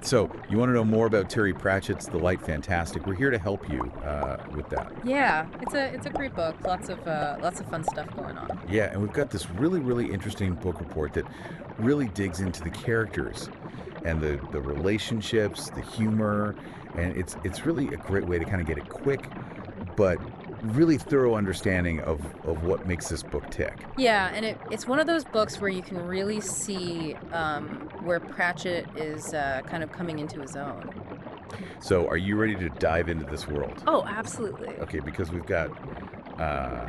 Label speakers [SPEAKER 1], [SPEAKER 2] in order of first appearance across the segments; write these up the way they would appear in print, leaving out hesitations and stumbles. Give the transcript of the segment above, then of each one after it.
[SPEAKER 1] So, you want to know more about Terry Pratchett's The Light Fantastic? We're here to help you with that.
[SPEAKER 2] Yeah, it's a great book. Lots of fun stuff going on.
[SPEAKER 1] Yeah, and we've got this really, really interesting book report that really digs into the characters and the relationships, the humor, and it's really a great way to kind of get a quick but really thorough understanding of what makes this book tick.
[SPEAKER 2] Yeah, and it's one of those books where you can really see where Pratchett is kind of coming into his own.
[SPEAKER 1] So, are you ready to dive into this world?
[SPEAKER 2] Oh, absolutely.
[SPEAKER 1] Okay, because we've got uh,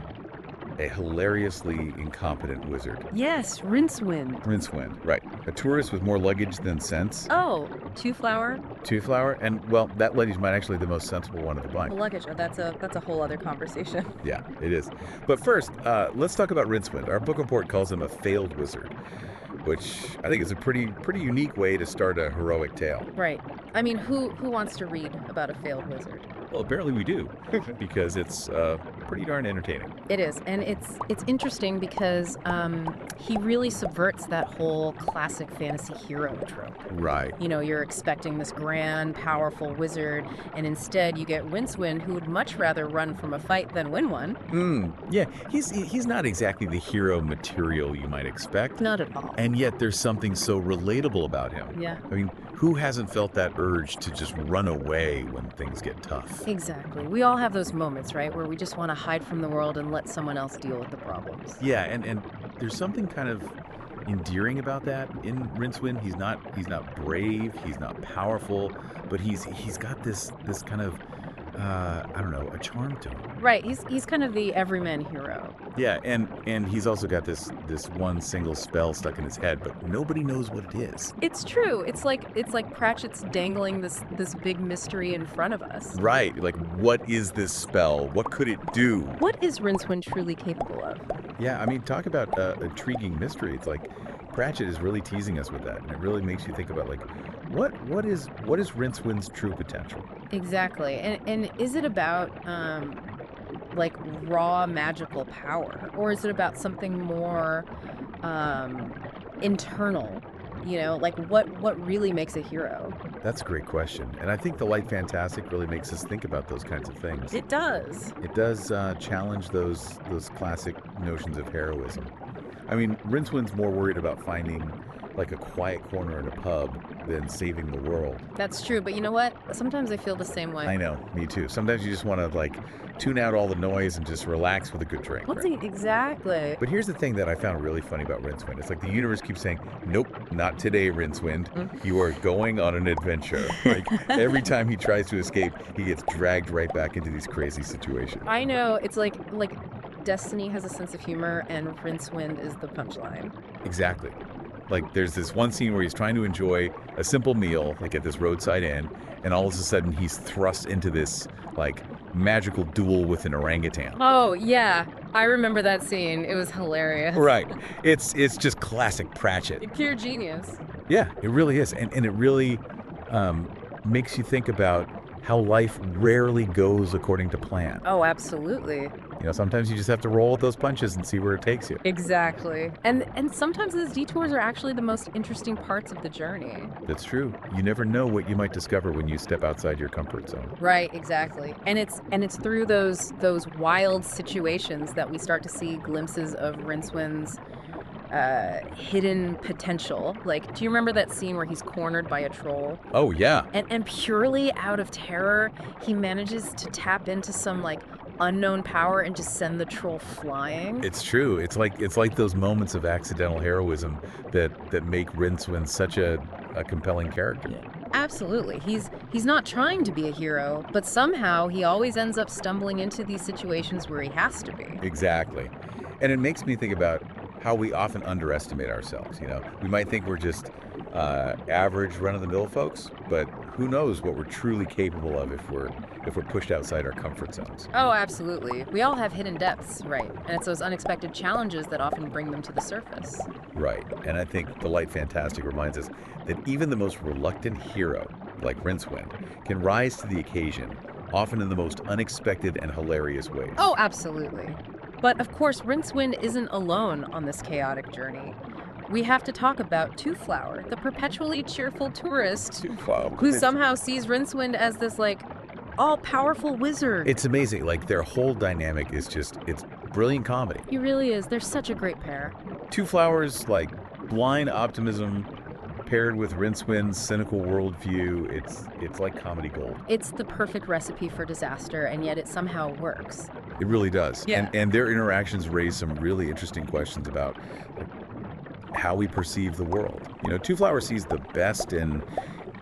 [SPEAKER 1] a hilariously incompetent wizard.
[SPEAKER 2] Yes, Rincewind.
[SPEAKER 1] Rincewind, right. A tourist with more luggage than sense.
[SPEAKER 2] Oh, Two Flower.
[SPEAKER 1] Two flower, and well, that lady's might actually the most sensible one of the bunch.
[SPEAKER 2] The luggage. Oh, that's a whole other conversation.
[SPEAKER 1] Yeah, it is. But first, let's talk about Rincewind. Our book report calls him a failed wizard, which I think is a pretty unique way to start a heroic tale.
[SPEAKER 2] Right. I mean, who wants to read about a failed wizard?
[SPEAKER 1] Well, apparently we do, because it's pretty darn entertaining.
[SPEAKER 2] It is, and it's interesting because he really subverts that whole classic fantasy hero trope.
[SPEAKER 1] Right.
[SPEAKER 2] You know, you're expecting this grand, powerful wizard, and instead you get Rincewind, who would much rather run from a fight than win one.
[SPEAKER 1] Yeah, he's not exactly the hero material you might expect.
[SPEAKER 2] Not at all.
[SPEAKER 1] And yet there's something so relatable about him.
[SPEAKER 2] Yeah.
[SPEAKER 1] I mean, who hasn't felt that urge to just run away when things get tough?
[SPEAKER 2] Exactly. We all have those moments, right, where we just want to hide from the world and let someone else deal with the problems.
[SPEAKER 1] Yeah, and there's something kind of endearing about that in Rincewind. He's not brave, he's not powerful, but he's got this kind of I don't know, a charm to him.
[SPEAKER 2] Right. He's kind of the everyman hero.
[SPEAKER 1] Yeah, and he's also got this one single spell stuck in his head, but nobody knows what it is.
[SPEAKER 2] It's true. It's like Pratchett's dangling this big mystery in front of us.
[SPEAKER 1] Right, like what is this spell? What could it do?
[SPEAKER 2] What is Rincewind truly capable of?
[SPEAKER 1] Yeah, I mean, talk about intriguing mystery. It's like Pratchett is really teasing us with that, and it really makes you think about like what is Rincewind's true potential?
[SPEAKER 2] Exactly. And is it about like raw magical power, or is it about something more internal? You know, like what really makes a hero?
[SPEAKER 1] That's a great question, and I think The Light Fantastic really makes us think about those kinds of things.
[SPEAKER 2] It does.
[SPEAKER 1] It does challenge those classic notions of heroism. I mean, Rincewind's more worried about finding like a quiet corner in a pub than saving the world.
[SPEAKER 2] That's true, but you know what? Sometimes I feel the same way.
[SPEAKER 1] I know, me too. Sometimes you just want to like tune out all the noise and just relax with a good drink.
[SPEAKER 2] Exactly.
[SPEAKER 1] But here's the thing that I found really funny about Rincewind. It's like the universe keeps saying, nope, not today, Rincewind. You are going on an adventure. Like every time he tries to escape, he gets dragged right back into these crazy situations.
[SPEAKER 2] I know. It's like Destiny has a sense of humor, and Rincewind is the punchline.
[SPEAKER 1] Exactly. Like there's this one scene where he's trying to enjoy a simple meal, like at this roadside inn, and all of a sudden he's thrust into this like magical duel with an orangutan.
[SPEAKER 2] Oh yeah, I remember that scene. It was hilarious.
[SPEAKER 1] Right. It's just classic Pratchett.
[SPEAKER 2] Pure genius.
[SPEAKER 1] Yeah, it really is, and it really makes you think about how life rarely goes according to plan.
[SPEAKER 2] Oh, absolutely.
[SPEAKER 1] You know, sometimes you just have to roll with those punches and see where it takes you.
[SPEAKER 2] Exactly. And sometimes those detours are actually the most interesting parts of the journey.
[SPEAKER 1] That's true. You never know what you might discover when you step outside your comfort zone.
[SPEAKER 2] Right, exactly. And it's through those wild situations that we start to see glimpses of Rincewind's hidden potential. Like, do you remember that scene where he's cornered by a troll?
[SPEAKER 1] Oh, yeah.
[SPEAKER 2] And purely out of terror, he manages to tap into some like unknown power and just send the troll flying.
[SPEAKER 1] It's true. It's like those moments of accidental heroism that make Rincewind such a compelling character.
[SPEAKER 2] Absolutely. He's not trying to be a hero, but somehow he always ends up stumbling into these situations where he has to be.
[SPEAKER 1] Exactly. And it makes me think about how we often underestimate ourselves. You know, we might think we're just average run-of-the-mill folks, but who knows what we're truly capable of if we're pushed outside our comfort zones.
[SPEAKER 2] Oh, absolutely. We all have hidden depths, right? And it's those unexpected challenges that often bring them to the surface.
[SPEAKER 1] Right. And I think The Light Fantastic reminds us that even the most reluctant hero, like Rincewind, can rise to the occasion, often in the most unexpected and hilarious ways.
[SPEAKER 2] Oh, absolutely. But of course, Rincewind isn't alone on this chaotic journey. we have to talk about Two Flower, the perpetually cheerful tourist
[SPEAKER 1] Two Flower.
[SPEAKER 2] who somehow sees Rincewind as this, like, all-powerful wizard.
[SPEAKER 1] It's amazing. Like their whole dynamic is it's brilliant comedy.
[SPEAKER 2] He really is. They're such a great pair.
[SPEAKER 1] Two Flowers, like blind optimism paired with Rincewind's cynical worldview. It's like comedy gold.
[SPEAKER 2] It's the perfect recipe for disaster, and yet it somehow works.
[SPEAKER 1] It really does.
[SPEAKER 2] Yeah.
[SPEAKER 1] And their interactions raise some really interesting questions about how we perceive the world. You know, Two Flower sees the best in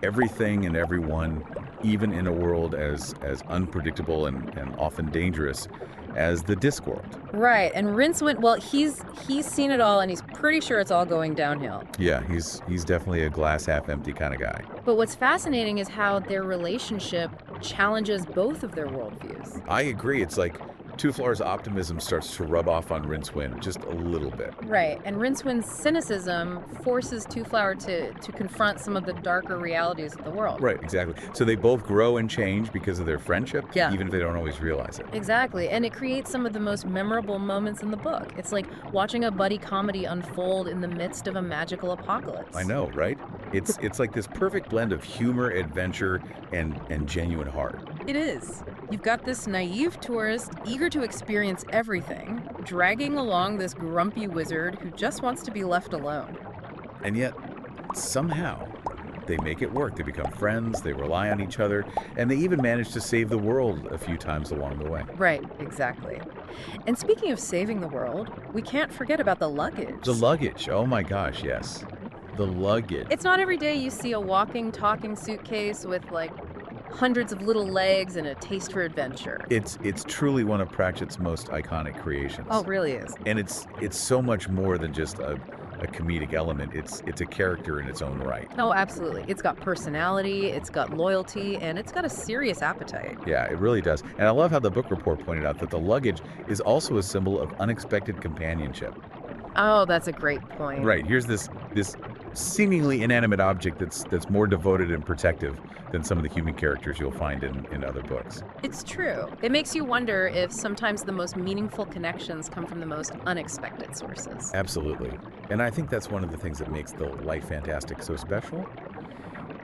[SPEAKER 1] everything and everyone, even in a world as unpredictable and often dangerous as the Discworld.
[SPEAKER 2] Right, and Rincewind, well, he's seen it all, and he's pretty sure it's all going downhill.
[SPEAKER 1] Yeah, he's definitely a glass half empty kind of guy.
[SPEAKER 2] But what's fascinating is how their relationship challenges both of their worldviews.
[SPEAKER 1] I agree. It's like Two Flower's optimism starts to rub off on Rincewind just a little bit.
[SPEAKER 2] Right, and Rincewind's cynicism forces Two Flower to confront some of the darker realities of the world.
[SPEAKER 1] Right, exactly. So they both grow and change because of their friendship,
[SPEAKER 2] Yeah.
[SPEAKER 1] even if they don't always realize it.
[SPEAKER 2] Exactly, and it creates some of the most memorable moments in the book. It's like watching a buddy comedy unfold in the midst of a magical apocalypse.
[SPEAKER 1] I know, right? It's like this perfect blend of humor, adventure, and genuine heart.
[SPEAKER 2] It is. You've got this naive tourist eager to experience everything, dragging along this grumpy wizard who just wants to be left alone.
[SPEAKER 1] And yet, somehow, they make it work. They become friends, they rely on each other, and they even manage to save the world a few times along the way.
[SPEAKER 2] Right, exactly. And speaking of saving the world, we can't forget about the luggage.
[SPEAKER 1] The luggage, oh my gosh, yes. The luggage.
[SPEAKER 2] It's not every day you see a walking, talking suitcase with, like, hundreds of little legs and a taste for adventure.
[SPEAKER 1] It's truly one of Pratchett's most iconic creations.
[SPEAKER 2] Oh, it really is.
[SPEAKER 1] And it's so much more than just a comedic element. It's a character in its own right.
[SPEAKER 2] Oh, absolutely. It's got personality, it's got loyalty, and it's got a serious appetite.
[SPEAKER 1] Yeah, it really does. And I love how the book report pointed out that the luggage is also a symbol of unexpected companionship.
[SPEAKER 2] Oh, that's a great point.
[SPEAKER 1] Right. Here's this seemingly inanimate object that's more devoted and protective than some of the human characters you'll find in other books.
[SPEAKER 2] It's true. It makes you wonder if sometimes the most meaningful connections come from the most unexpected sources.
[SPEAKER 1] Absolutely. And I think that's one of the things that makes the Light Fantastic so special.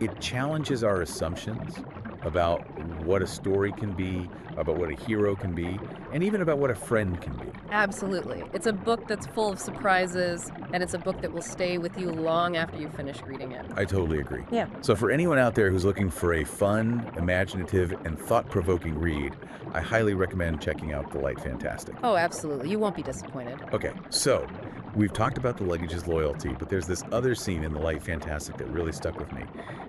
[SPEAKER 1] It challenges our assumptions about what a story can be, about what a hero can be, and even about what a friend can be.
[SPEAKER 2] Absolutely. It's a book that's full of surprises, and it's a book that will stay with you long after you finish reading it.
[SPEAKER 1] I totally agree.
[SPEAKER 2] Yeah.
[SPEAKER 1] So for anyone out there who's looking for a fun, imaginative, and thought-provoking read, I highly recommend checking out The Light Fantastic.
[SPEAKER 2] Oh, absolutely. You won't be disappointed.
[SPEAKER 1] Okay, so we've talked about the luggage's loyalty, but there's this other scene in The Light Fantastic that really stuck with me.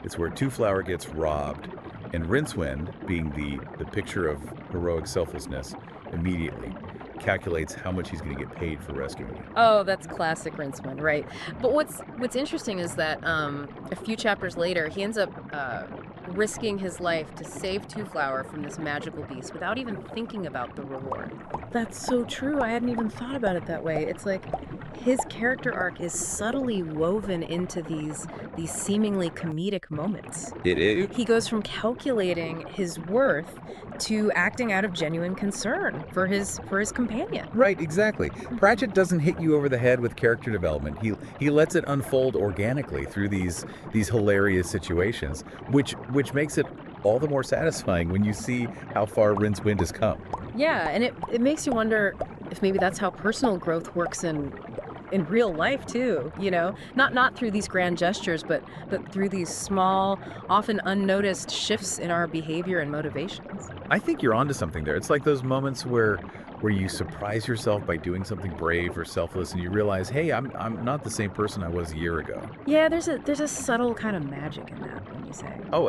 [SPEAKER 1] It's where Two Flower gets robbed, and Rincewind, being the picture of heroic selflessness, immediately calculates how much he's going to get paid for rescuing you.
[SPEAKER 2] Oh, that's classic Rincewind, right? But what's interesting is that a few chapters later, he ends up risking his life to save Two Flower from this magical beast without even thinking about the reward. That's so true. I hadn't even thought about it that way. It's like his character arc is subtly woven into these seemingly comedic moments.
[SPEAKER 1] It is.
[SPEAKER 2] He goes from calculating his worth to acting out of genuine concern for his companion.
[SPEAKER 1] Right, exactly. Pratchett doesn't hit you over the head with character development. He lets it unfold organically through these hilarious situations, which makes it all the more satisfying when you see how far Rincewind has come.
[SPEAKER 2] Yeah, and it makes you wonder if maybe that's how personal growth works in real life too, you know? Not through these grand gestures, but through these small, often unnoticed shifts in our behavior and motivations.
[SPEAKER 1] I think you're onto something there. It's like those moments where you surprise yourself by doing something brave or selfless, and you realize, hey, I'm not the same person I was a year ago.
[SPEAKER 2] Yeah, there's a subtle kind of magic in that when you say.
[SPEAKER 1] Oh,